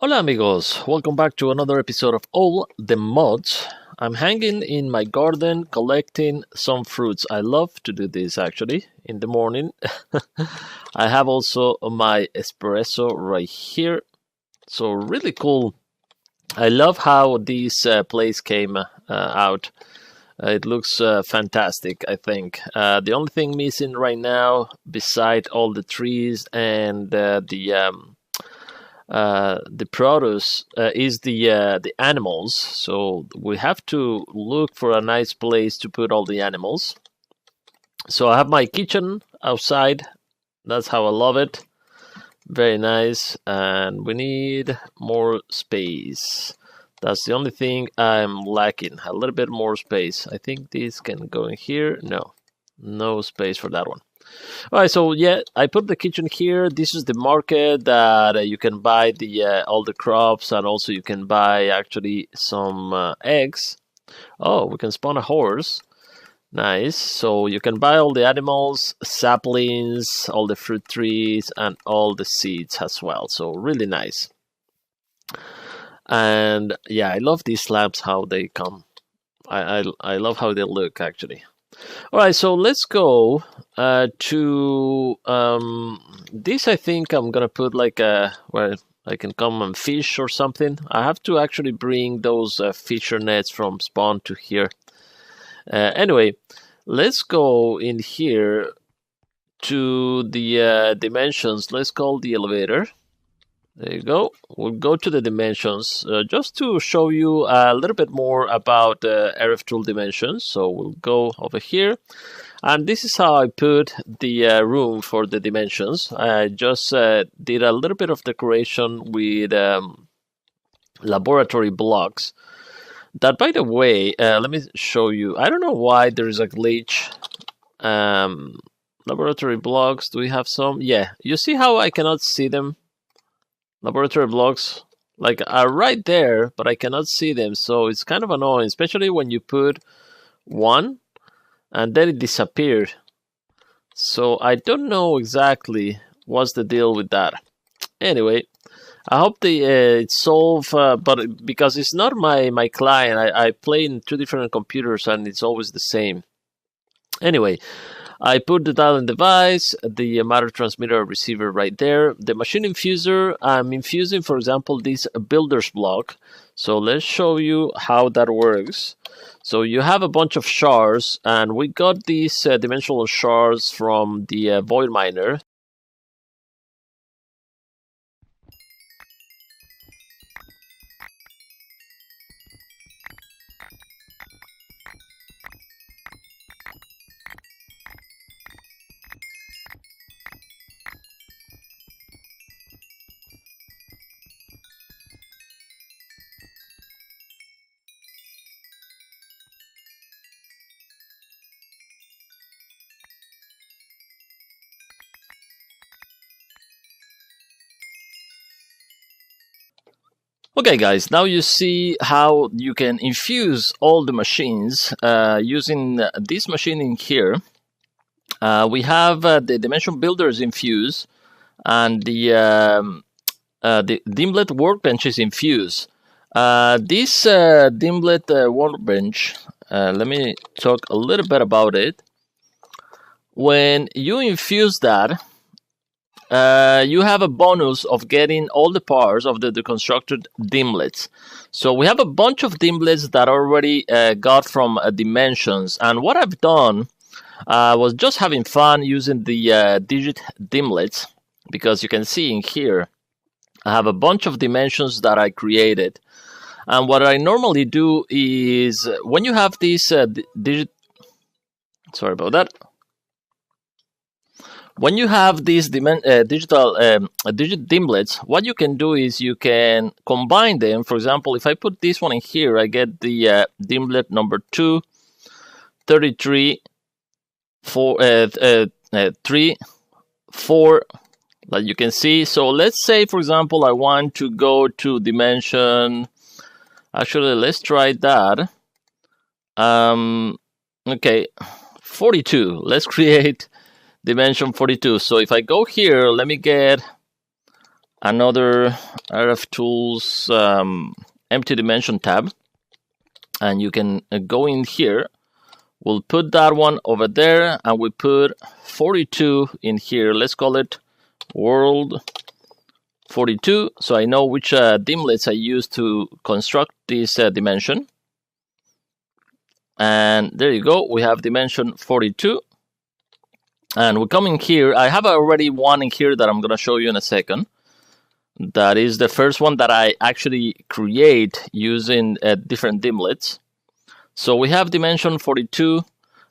Hola amigos, welcome back to another episode of All the Mods. I'm hanging in my garden collecting some fruits. I love to do this actually in the morning. I have also my espresso right here. So really cool. I love how this place came out. It looks fantastic, I think. The only thing missing right now, beside all the trees and the produce is the animals. So we have to look for a nice place to put all the animals. So I have my kitchen outside. That's how I love it. Very nice. And we need more space. That's the only thing I'm lacking. A little bit more space. I think this can go in here. No space for that one. All right, so yeah, I put the kitchen here. This is the market that you can buy all the crops, and also you can buy actually some eggs. Oh, we can spawn a horse. Nice. So you can buy all the animals, saplings, all the fruit trees, and all the seeds as well. So really nice. And yeah, I love these slabs, how they come. I love how they look actually. All right, so let's go to this. I think I'm gonna put like where I can come and fish or something. I have to actually bring those fisher nets from spawn to here. Anyway, let's go in here to the dimensions. Let's call the elevator. There you go. We'll go to the dimensions just to show you a little bit more about RFTool dimensions. So we'll go over here. And this is how I put the room for the dimensions. I just did a little bit of decoration with laboratory blocks. That, by the way, let me show you. I don't know why there is a glitch. Laboratory blocks, do we have some? Yeah, you see how I cannot see them? Laboratory blocks like are right there, but I cannot see them, so it's kind of annoying, especially when you put one and then it disappeared. So I don't know exactly what's the deal with that. Anyway, I hope it's solved, but because it's not my client, I play in two different computers and it's always the same. Anyway, I put the dialing device, the matter transmitter receiver right there. The machine infuser, I'm infusing, for example, this builder's block. So let's show you how that works. So you have a bunch of shards, and we got these dimensional shards from the void miner. Okay guys, now you see how you can infuse all the machines using this machine in here. We have the dimension builders infused and the Dimlet workbench is infused. This Dimlet workbench, let me talk a little bit about it. When you infuse that, you have a bonus of getting all the parts of the deconstructed dimlets. So we have a bunch of dimlets that already got from dimensions, and what I've done was just having fun using the digit dimlets, because you can see in here I have a bunch of dimensions that I created. And what I normally do is when you have these digit when you have these digit dimlets, what you can do is you can combine them. For example, if I put this one in here, I get the dimlet number 2, 33, 3, 4, that you can see. So let's say, for example, I want to go to dimension. Actually, let's try that. Okay, 42. Let's create dimension 42. So if I go here, let me get another RFTools empty dimension tab, and you can go in here. We'll put that one over there, and we put 42 in here. Let's call it world 42, so I know which dimlets I use to construct this dimension. And there you go, we have dimension 42. And we come in here. I have already one in here that I'm going to show you in a second. That is the first one that I actually create using different dimlets. So we have dimension 42.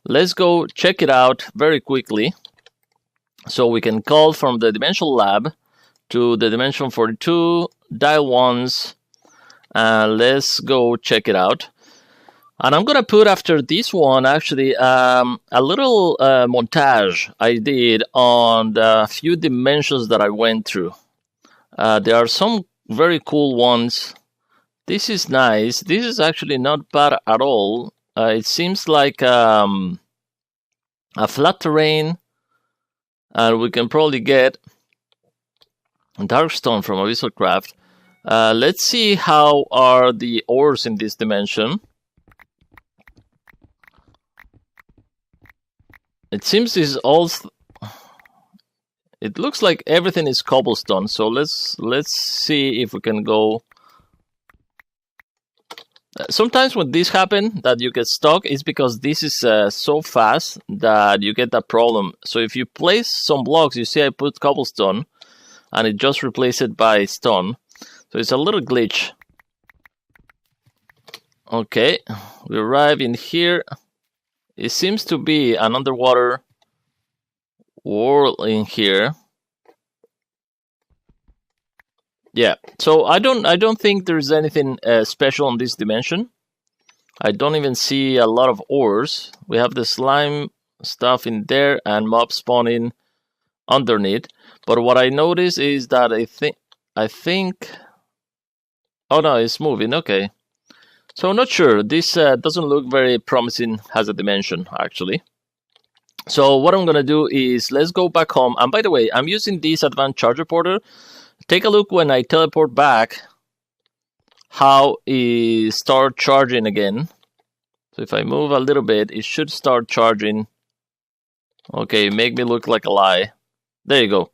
Let's go check it out very quickly. So we can call from the dimension lab to the dimension 42, dial once, and let's go check it out. And I'm going to put after this one, actually, a little montage I did on the few dimensions that I went through. There are some very cool ones. This is nice. This is actually not bad at all. It seems like a flat terrain. And we can probably get dark stone from Abyssal Craft. Let's see how are the ores in this dimension. It seems this all. It looks like everything is cobblestone. So let's see if we can go. Sometimes when this happens, that you get stuck, is because this is so fast that you get that problem. So if you place some blocks, you see I put cobblestone, and it just replaced it by stone. So it's a little glitch. Okay, we arrive in here. It seems to be an underwater world in here. Yeah, so I don't think there's anything special in this dimension. I don't even see a lot of ores. We have the slime stuff in there and mob spawning underneath. But what I notice is that I think. Oh no, it's moving. Okay. So I'm not sure. This doesn't look very promising as a dimension, actually. So what I'm going to do is let's go back home. And by the way, I'm using this advanced charger porter. Take a look when I teleport back how it starts charging again. So if I move a little bit, it should start charging. Okay, make me look like a lie. There you go.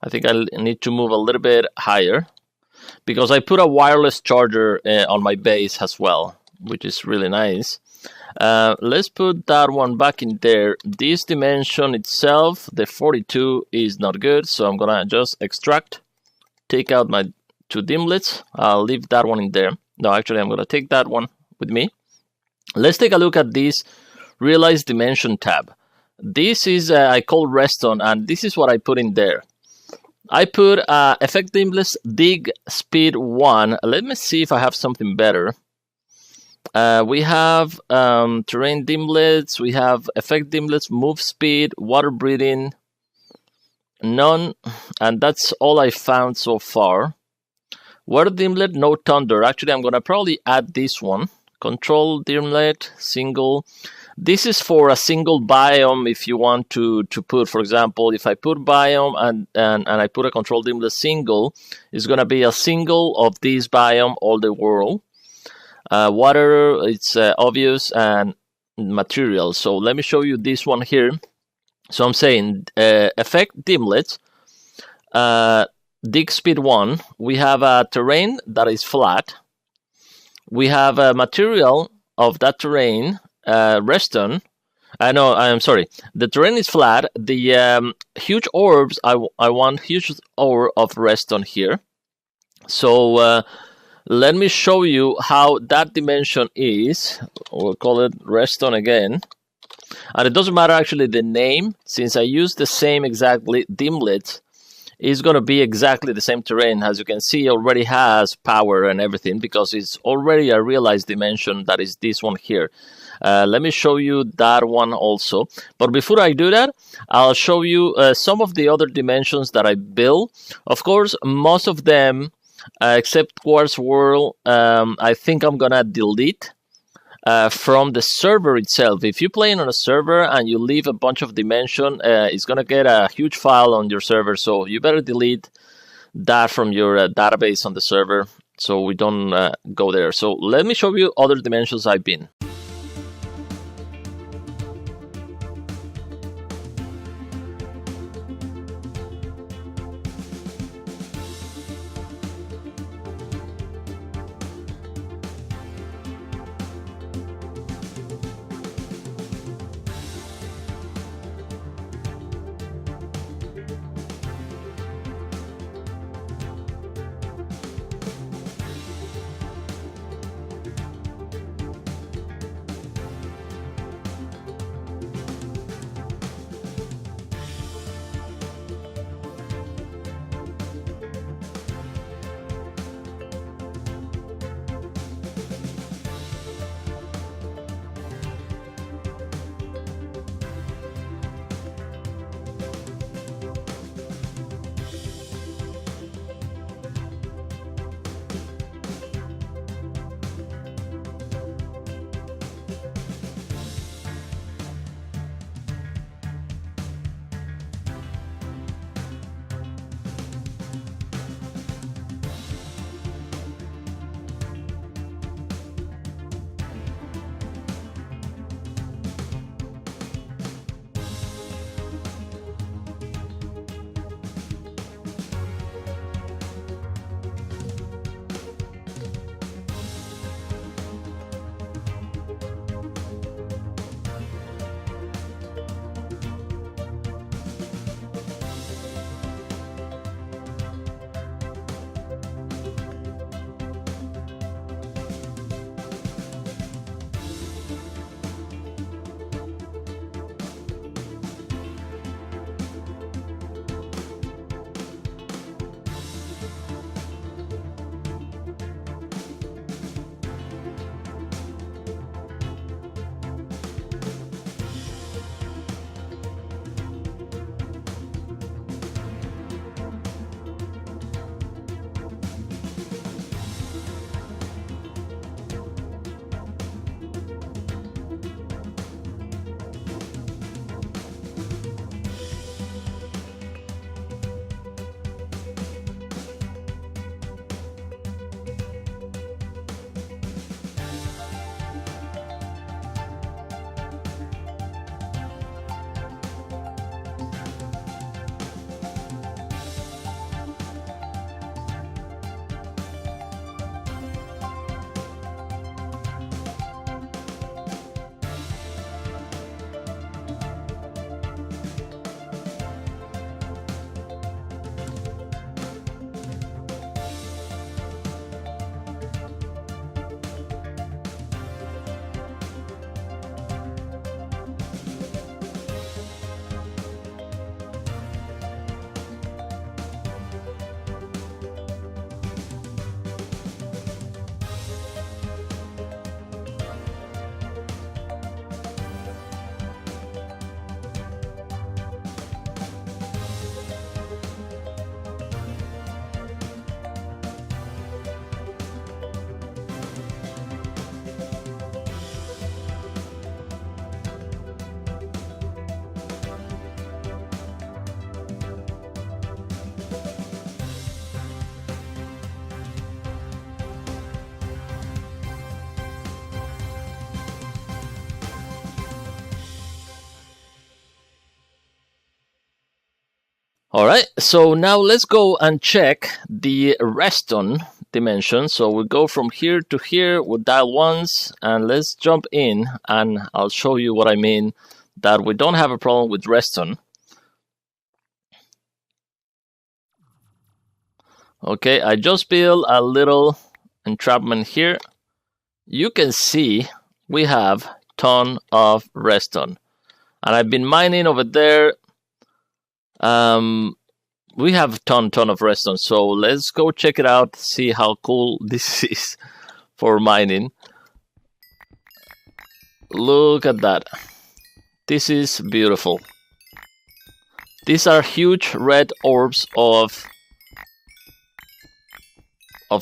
I think I need to move a little bit higher, because I put a wireless charger on my base as well, which is really nice. Let's put that one back in there. This dimension itself, the 42, is not good, so I'm gonna just extract, take out my two dimlets. I'll leave that one in there. No, actually, I'm gonna take that one with me. Let's take a look at this Realize Dimension tab. This is, I call Redstone, and this is what I put in there. I put effect dimlets dig speed 1. Let me see if I have something better. We have terrain dimlets. We have effect dimlets, move speed, water breathing, none, and that's all I found so far. Water dimlet, no thunder. Actually, I'm gonna probably add this one. Control dimlet, single. This is for a single biome if you want to put, for example, if I put biome and I put a control dimlet single, it's going to be a single of this biome all the world. Water, it's obvious, and material. So let me show you this one here. So I'm saying effect dimlet, dig speed 1. We have a terrain that is flat. We have a material of that terrain, redstone. I'm sorry. The terrain is flat. The huge orbs, I want huge orb of redstone here. So let me show you how that dimension is. We'll call it redstone again. And it doesn't matter actually the name, since I use the same exactly dimlet. It's going to be exactly the same terrain. As you can see, it already has power and everything, because it's already a realized dimension that is this one here. Let me show you that one also. But before I do that, I'll show you some of the other dimensions that I built. Of course, most of them, except Quartz World, I think I'm going to delete from the server itself. If you're playing on a server and you leave a bunch of dimension, it's going to get a huge file on your server. So you better delete that from your database on the server, so we don't go there. So let me show you other dimensions I've been. All right, so now let's go and check the Redstone dimension. So we go from here to here, we'll dial once, and let's jump in, and I'll show you what I mean, that we don't have a problem with Redstone. Okay, I just built a little entrapment here. You can see we have ton of Redstone, and I've been mining over there. We have ton of Redstone, so let's go check it out, see how cool this is for mining. Look at that. This is beautiful. These are huge red orbs of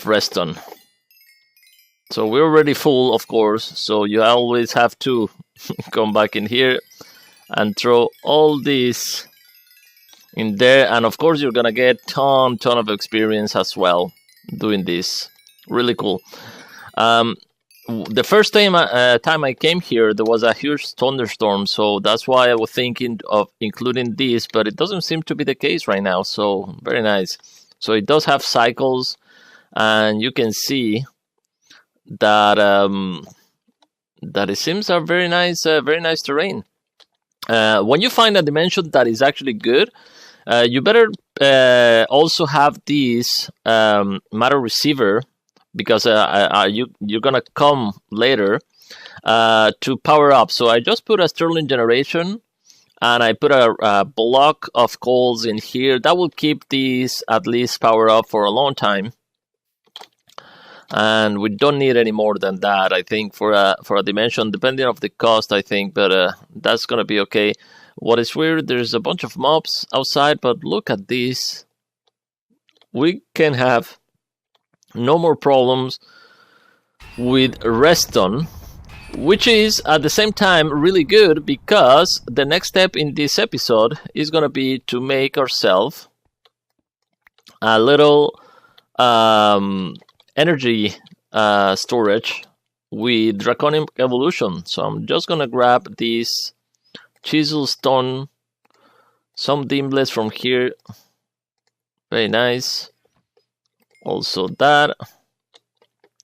Redstone. So we're already full, of course, so you always have to come back in here and throw all these in there, and of course you're gonna get ton of experience as well doing this. Really cool. The first time I came here, there was a huge thunderstorm, so that's why I was thinking of including this, but it doesn't seem to be the case right now. So very nice. So it does have cycles, and you can see that that it seems a very nice terrain. When you find a dimension that is actually good, you better also have this matter receiver, because you're gonna come later to power up. So I just put a Stirling generation, and I put a block of coals in here. That will keep these at least power up for a long time. And we don't need any more than that, I think, for a dimension, depending on the cost, I think. But that's gonna be okay. What is weird, there's a bunch of mobs outside, but look at this. We can have no more problems with Redstone, which is at the same time really good, because the next step in this episode is going to be to make ourselves a little energy storage with Draconic Evolution. So I'm just going to grab this chisel stone, some dimblets from here. Very nice. Also that,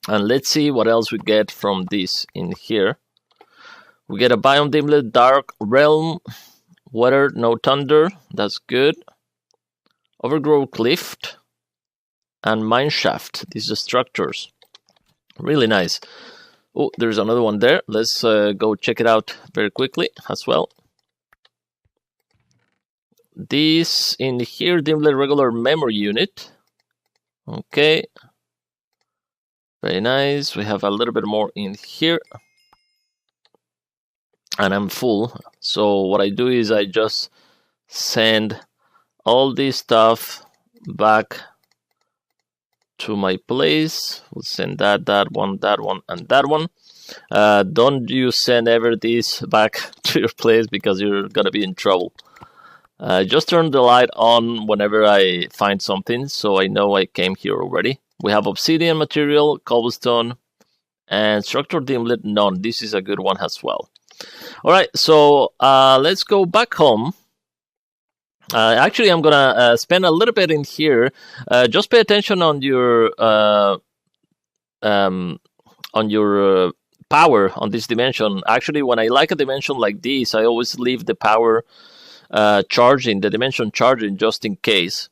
and let's see what else we get from this in here. We get a biome dimlet, dark realm, weather, no thunder, that's good. Overgrow cliff, and mine shaft. These are structures, really nice. Oh, there's another one there. Let's go check it out very quickly as well. This in here, dimlet regular memory unit. Okay, very nice. We have a little bit more in here, and I'm full. So what I do is I just send all this stuff back to my place. We'll send that one, and that one. Don't you send ever this back to your place, because you're gonna be in trouble. Just turn the light on whenever I find something, so I know I came here already. We have obsidian material, cobblestone, and structured dimlet, none. This is a good one as well. Alright, so let's go back home. Actually, I'm gonna spend a little bit in here. Just pay attention on your power on this dimension. Actually, when I like a dimension like this, I always leave the power charging, the dimension charging, just in case.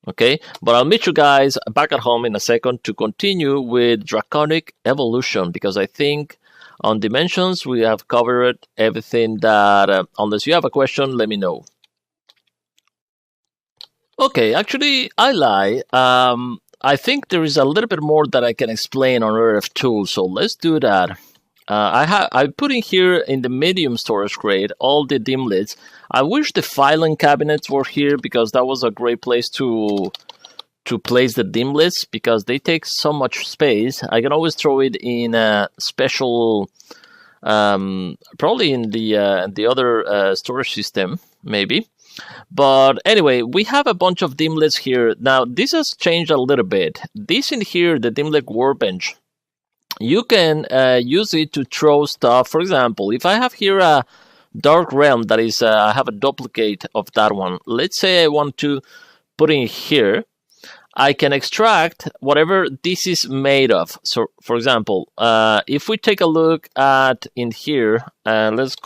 Okay, but I'll meet you guys back at home in a second to continue with Draconic Evolution, because I think on dimensions we have covered everything that unless you have a question, let me know. Okay, actually I lie. I think there is a little bit more that I can explain on RFTools, so let's do that. I put in here in the medium storage crate all the dimlets. I wish the filing cabinets were here, because that was a great place to place the dimlets, because they take so much space. I can always throw it in a special, probably in the other storage system, maybe. But anyway, we have a bunch of dimlets here. Now, this has changed a little bit. This in here, the dimlet workbench, you can use it to throw stuff. For example, if I have here a dark realm that is, I have a duplicate of that one. Let's say I want to put in here. I can extract whatever this is made of. So, for example, if we take a look at in here, let's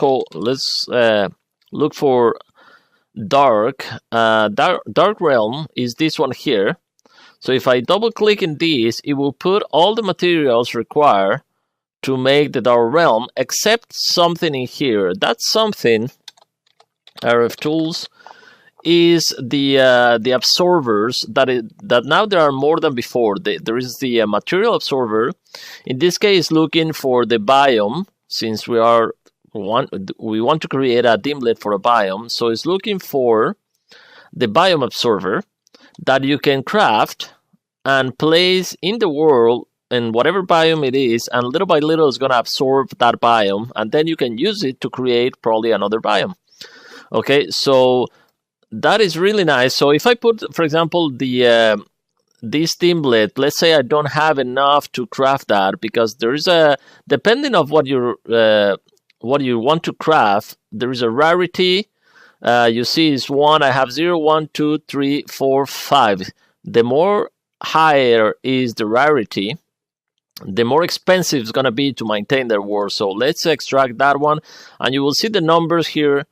look for dark. Dark realm is this one here. So if I double click in this, it will put all the materials required to make the dark realm, except something in here. That's something, RFTools, is the absorbers that now there are more than before. There is the material absorber. In this case, looking for the biome, since we want to create a dimlet for a biome. So it's looking for the biome absorber that you can craft and place in the world in whatever biome it is, and little by little it's going to absorb that biome, and then you can use it to create probably another biome. Okay, so that is really nice. So if I put, for example, the this dimlet, let's say I don't have enough to craft that, because there is a, depending on what you want to craft, there is a rarity. You see is 1, I have 0, 1, 2, 3, 4, 5. The more higher is the rarity, the more expensive it's going to be to maintain their world. So let's extract that one, and you will see the numbers here.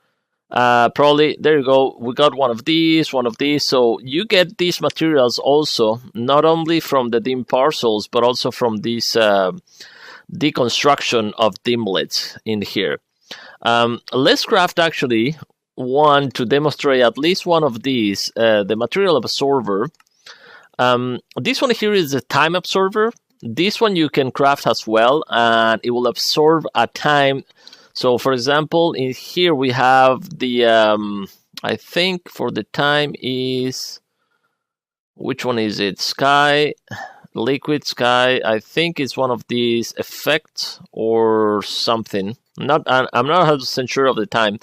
Probably, there you go, we got one of these. So you get these materials also, not only from the dim parcels, but also from this deconstruction of dimlets in here. Let's craft actually one to demonstrate at least one of these, the material absorber. This one here is a time absorber. This one you can craft as well, and it will absorb a time. So for example, in here we have the, I think for the time is, which one is it? Sky, liquid sky. I think it's one of these effects or something. I'm not 100% sure of the time,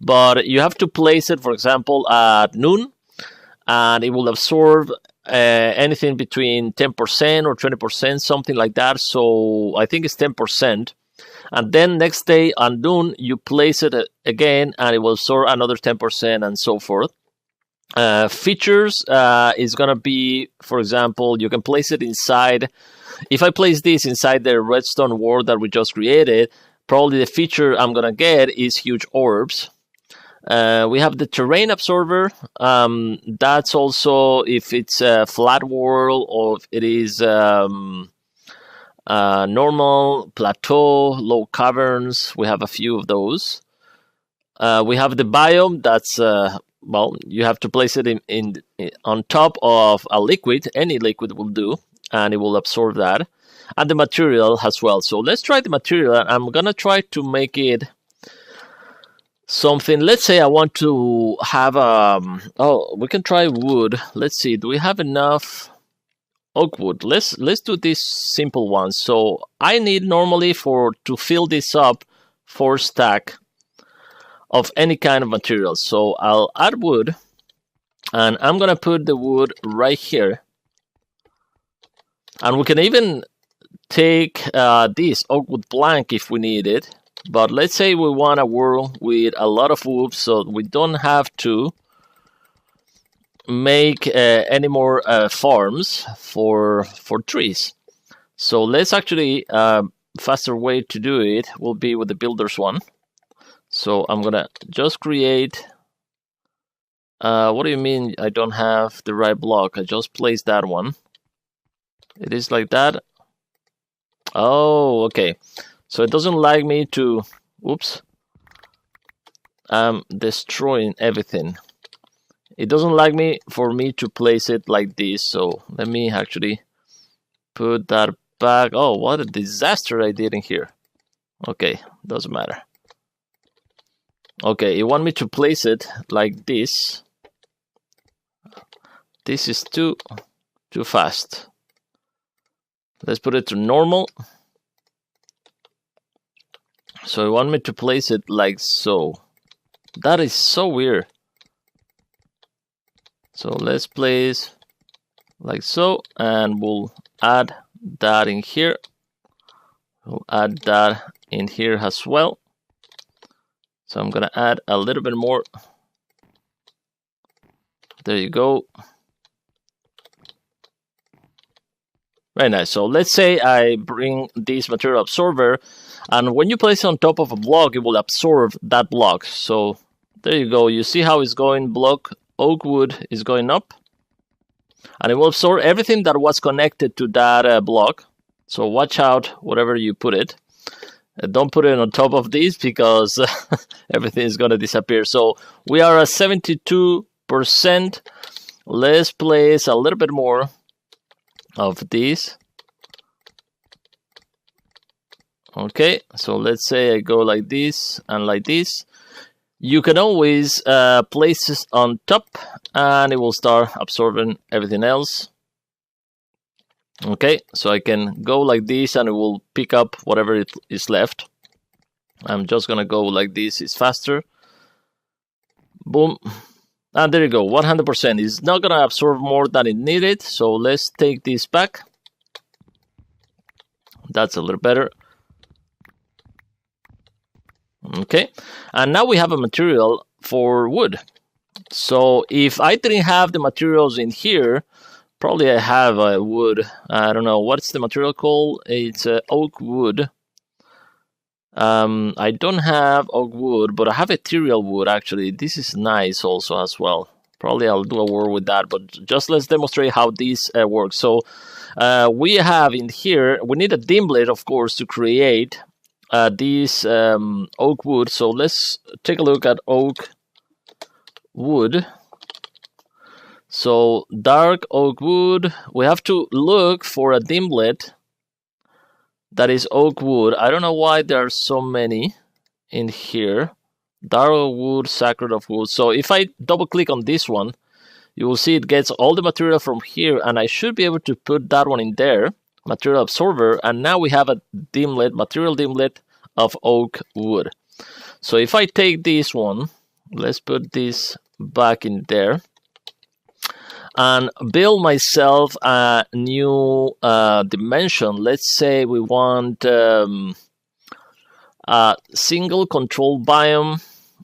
but you have to place it, for example, at noon, and it will absorb anything between 10% or 20%, something like that. So I think it's 10%. And then next day at noon, you place it again, and it will absorb another 10% and so forth. Features is going to be, for example, you can place it inside. If I place this inside the redstone world that we just created, probably the feature I'm going to get is huge orbs. We have the terrain absorber. That's also if it's a flat world, or if it is normal, plateau, low caverns. We have a few of those. We have the biome. That's well, you have to place it in on top of a liquid. Any liquid will do, and it will absorb that. And the material as well. So let's try the material. I'm gonna try to make it something. Let's say I want to have oh, we can try wood. Let's see, do we have enough oak wood? Let's do this simple one. So I need normally to fill this up 4 stack of any kind of material. So I'll add wood, and I'm gonna put the wood right here, and we can even take this oak wood plank if we need it. But let's say we want a world with a lot of wood, so we don't have to make any more farms for trees. So let's actually, faster way to do it will be with the builders one. So I'm gonna just create, what do you mean I don't have the right block? I just placed that one. It is like that. Oh, okay. So it doesn't like me to, oops, I'm destroying everything. It doesn't like me for me to place it like this. So let me actually put that back. Oh, what a disaster I did in here. Okay, doesn't matter. Okay, you want me to place it like this. This is too fast. Let's put it to normal. So you want me to place it like so. That is so weird. So let's place like so, and we'll add that in here. We'll add that in here as well. So I'm gonna add a little bit more. There you go. Very nice. So let's say I bring this material absorber, and when you place it on top of a block, it will absorb that block. So there you go. You see how it's going? Block oak wood is going up, and it will absorb everything that was connected to that block. So watch out whatever you put it. Don't put it on top of this, because everything is going to disappear. So we are at 72%. Let's place a little bit more of this. Okay, so let's say I go like this and like this. You can always place this on top, and it will start absorbing everything else. Okay, so I can go like this, and it will pick up whatever it is left. I'm just gonna go like this, it's faster. Boom. And there you go, 100%. It's not going to absorb more than it needed. So let's take this back. That's a little better. Okay. And now we have a material for wood. So if I didn't have the materials in here, probably I have a wood. I don't know. What's the material called? It's oak wood. I don't have oak wood, but I have ethereal wood, actually. This is nice also as well. Probably I'll do a word with that, but just let's demonstrate how this works. So we have in here, we need a dimlet, of course, to create this oak wood. So let's take a look at oak wood. So dark oak wood, we have to look for a dimlet that is oak wood. I don't know why there are so many in here. Dark oak wood, sacred of wood. So if I double click on this one, you will see it gets all the material from here, and I should be able to put that one in there, material absorber, and now we have a dimlet, material dimlet of oak wood. So if I take this one, let's put this back in there, and build myself a new dimension. Let's say we want a single control biome.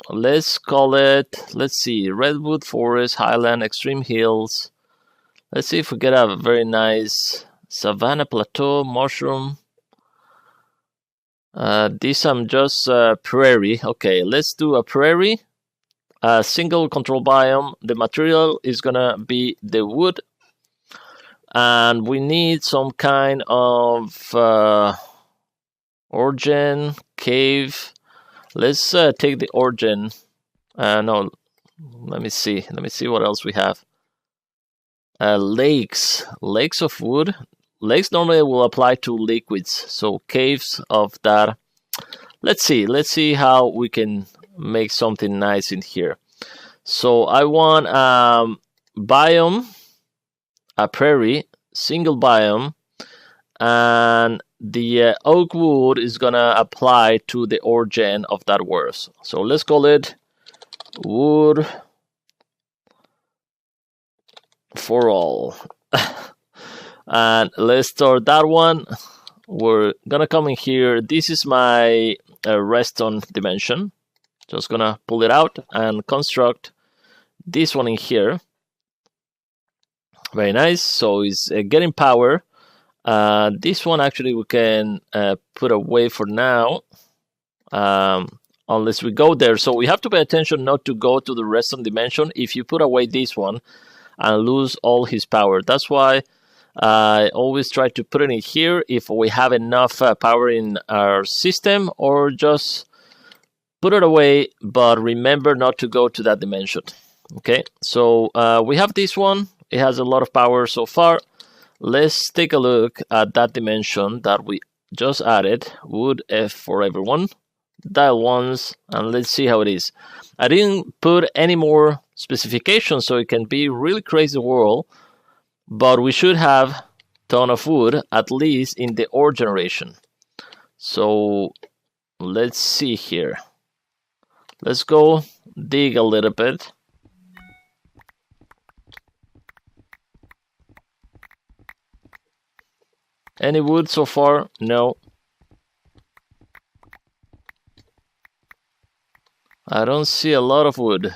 Let's call it, let's see, Redwood Forest, Highland, Extreme Hills. Let's see if we get a very nice Savanna Plateau, Mushroom. This I'm just prairie. Okay, let's do a prairie. A single control biome. The material is gonna be the wood, and we need some kind of origin cave. Let's take the origin. No, let me see what else we have. Lakes of wood. Lakes normally will apply to liquids, so caves of that. Let's see how we can make something nice in here. So I want biome, a prairie, single biome, and the oak wood is gonna apply to the origin of that word. So let's call it wood for all. And let's start that one. We're gonna come in here. This is my redstone dimension. Just gonna pull it out and construct this one in here. Very nice. So it's getting power. This one actually we can put away for now, unless we go there. So we have to pay attention not to go to the redstone dimension if you put away this one and lose all his power. That's why I always try to put it in here if we have enough power in our system, or just put it away, but remember not to go to that dimension. Okay, so we have this one. It has a lot of power so far. Let's take a look at that dimension that we just added. Wood F for everyone. Dial once, and let's see how it is. I didn't put any more specifications, so it can be really crazy world, but we should have ton of wood, at least in the ore generation. So let's see here. Let's go dig a little bit. Any wood so far? No. I don't see a lot of wood.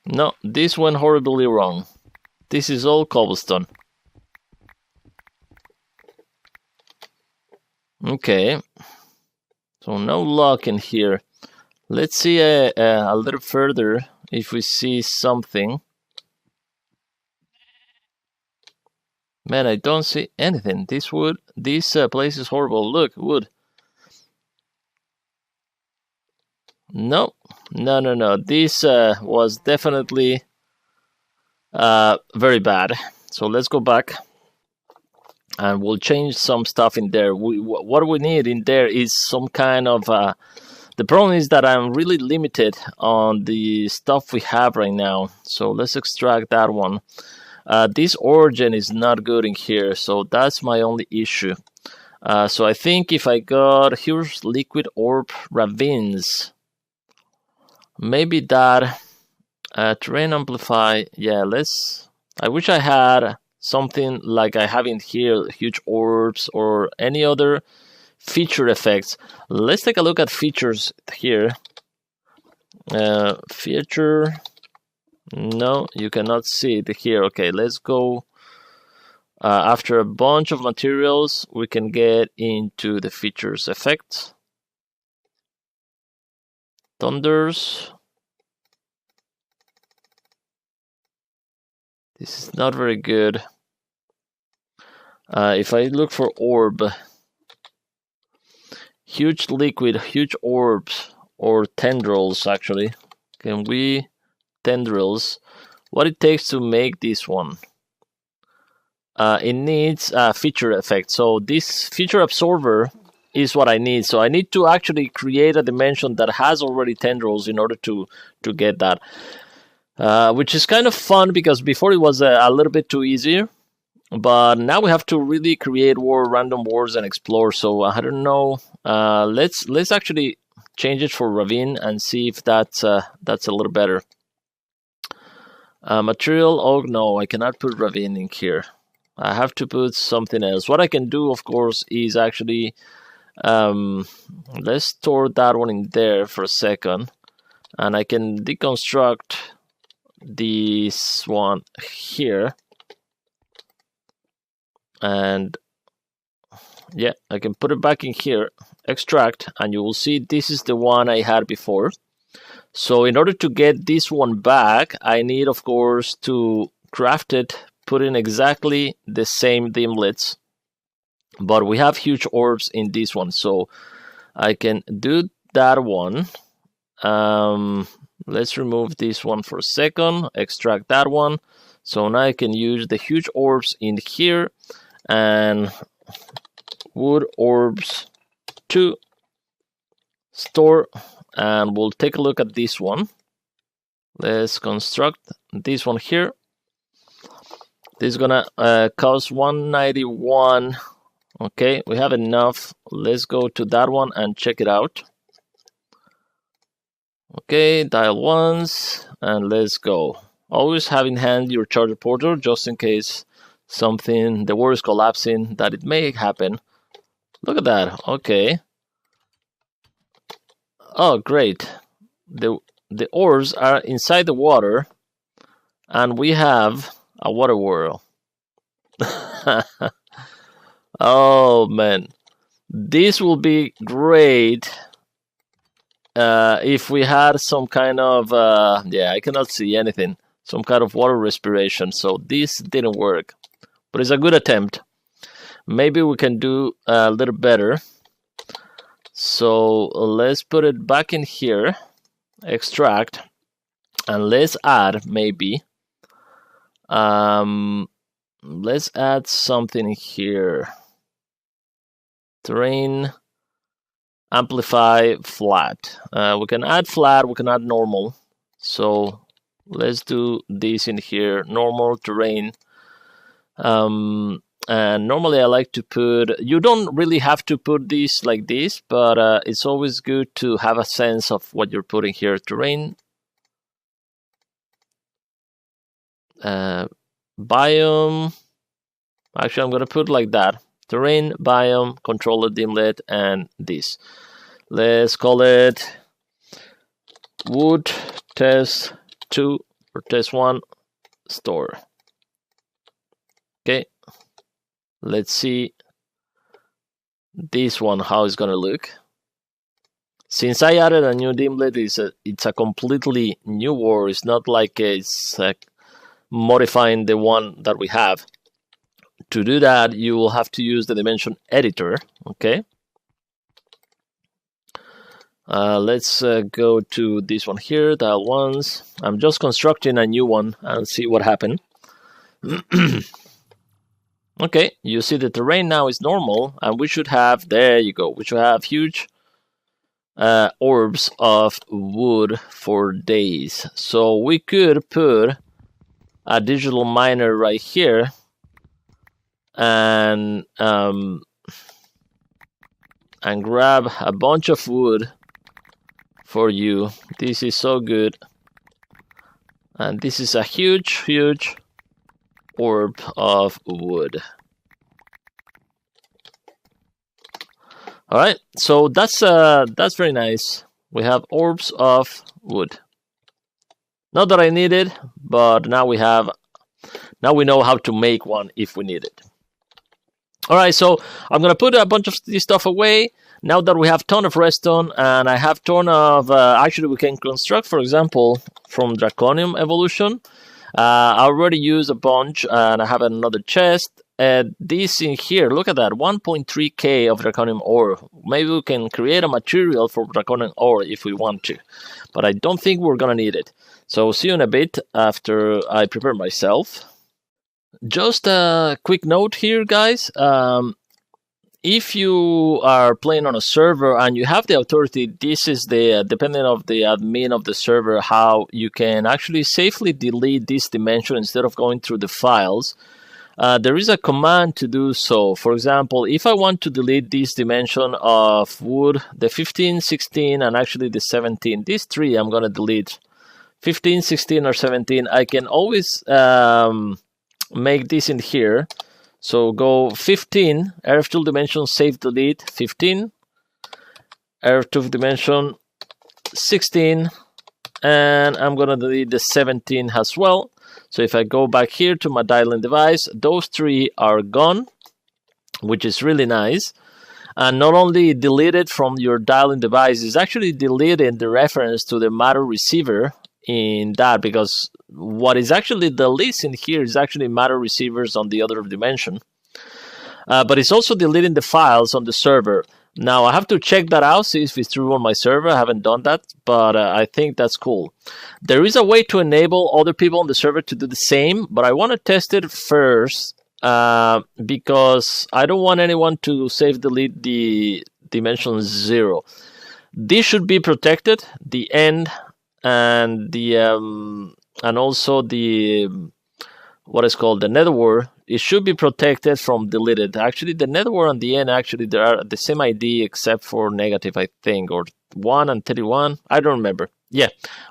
No, this went horribly wrong. This is all cobblestone. Okay. So no luck in here. Let's see a little further if we see something. Man, I don't see anything. This wood, this place is horrible. Look, wood. No. This was definitely very bad. So let's go back, and we'll change some stuff in there. What we need in there is some kind of... the problem is that I'm really limited on the stuff we have right now. So let's extract that one. This origin is not good in here, so that's my only issue. So I think if I got here's liquid orb ravines, maybe that terrain amplify. Yeah, I wish I had something like I have in here, huge orbs or any other feature effects. Let's take a look at features here. Feature. No, you cannot see it here. Okay, let's go. After a bunch of materials, we can get into the features effect. Thunders. This is not very good. If I look for orb, huge liquid, huge orbs, or tendrils actually. Can we tendrils? What it takes to make this one? It needs a feature effect. So this feature absorber is what I need. So I need to actually create a dimension that has already tendrils in order to get that. Which is kind of fun because before it was a little bit too easy. But now we have to really create random worlds and explore. So I don't know. Let's actually change it for ravine and see if that's a little better. Material. Oh no, I cannot put ravine in here. I have to put something else. What I can do, of course, is actually let's store that one in there for a second, and I can deconstruct this one here. And yeah, I can put it back in here, extract, and you will see this is the one I had before. So in order to get this one back, I need, of course, to craft it, put in exactly the same dimlets, but we have huge orbs in this one, so I can do that one. Let's remove this one for a second, extract that one. So now I can use the huge orbs in here, and wood orbs to store, and we'll take a look at this one. Let's construct this one here. This is gonna cost 191. Okay, we have enough. Let's go to that one and check it out. Okay, dial once and let's go. Always have in hand your charger portal just in case the world is collapsing, that it may happen. Look at that. Okay. Oh, great. The orbs are inside the water, and we have a water world. Oh man, this will be great if we had some kind of yeah, I cannot see anything, some kind of water respiration. So this didn't work, but it's a good attempt. Maybe we can do a little better. So let's put it back in here, extract, and let's add maybe let's add something here. Terrain, amplify, flat. We can add flat, we can add normal. So let's do this in here, normal terrain. And normally I like to put, you don't really have to put this like this, but it's always good to have a sense of what you're putting here. Terrain, biome, actually I'm going to put like that. Terrain, biome, controller, dimlet, and this. Let's call it wood test 2 or test 1 store. Okay. Let's see this one, how it's gonna look. Since I added a new dimlet, it's a completely new world. It's not like it's modifying the one that we have. To do that, you will have to use the dimension editor. Okay. Let's go to this one here, dial once. I'm just constructing a new one and see what happened. Okay, you see the terrain now is normal, and we should have, there you go, we should have huge orbs of wood for days. So we could put a digital miner right here, and and grab a bunch of wood for you. This is so good. And this is a huge orb of wood. All right, so that's very nice. We have orbs of wood. Not that I need it, but now we know how to make one if we need it. All right, so I'm gonna put a bunch of this stuff away now that we have ton of redstone, and I have ton of. Actually, we can construct, for example, from Draconium evolution. I already used a bunch, and I have another chest. This in here, look at that, 1.3k of Draconium ore. Maybe we can create a material for Draconium ore if we want to, but I don't think we're gonna need it. So see you in a bit after I prepare myself. Just a quick note here, guys. If you are playing on a server and you have the authority, this is the depending of the admin of the server, how you can actually safely delete this dimension instead of going through the files. There is a command to do so. For example, if I want to delete this dimension of wood, the 15, 16, and actually the 17, these three I'm going to delete. 15, 16, or 17, I can always make this in here. So go 15, RFTool dimension, save delete, 15, RFTool dimension, 16, and I'm going to delete the 17 as well. So if I go back here to my dialing device, those three are gone, which is really nice. And not only deleted from your dialing device, it's actually deleted the reference to the matter receiver in that, because what is actually the list in here is actually matter receivers on the other dimension. But it's also deleting the files on the server. Now I have to check that out, see if it's true on my server. I haven't done that, but I think that's cool. There is a way to enable other people on the server to do the same, but I want to test it first because I don't want anyone to save delete the dimension 0. This should be protected, the end and the and also the what is called the netherware. It should be protected from deleted. Actually, the netherware and the end, actually, they are the same ID except for negative, I think, or 1 and 31. I don't remember. Yeah,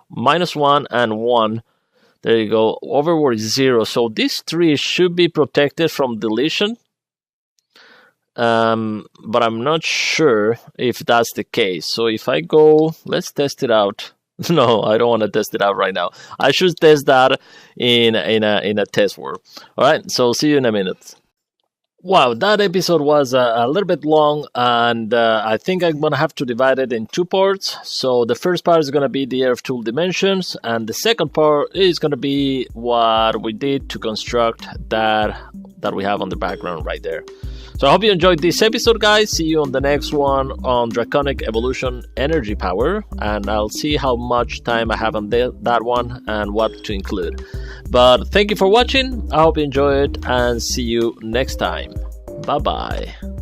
-1 and 1. There you go. Overword is 0. So these three should be protected from deletion. But I'm not sure if that's the case. So if I go, let's test it out. No, I don't want to test it out right now. I should test that in a test world. All right, so see you in a minute. Wow, that episode was a little bit long, and I think I'm gonna have to divide it in 2 parts. So the first part is gonna be the RFTool dimensions, and the second part is gonna be what we did to construct that we have on the background right there. So I hope you enjoyed this episode, guys. See you on the next one on Draconic Evolution Energy Power, and I'll see how much time I have on that one and what to include. But thank you for watching. I hope you enjoy it, and see you next time. Bye-bye.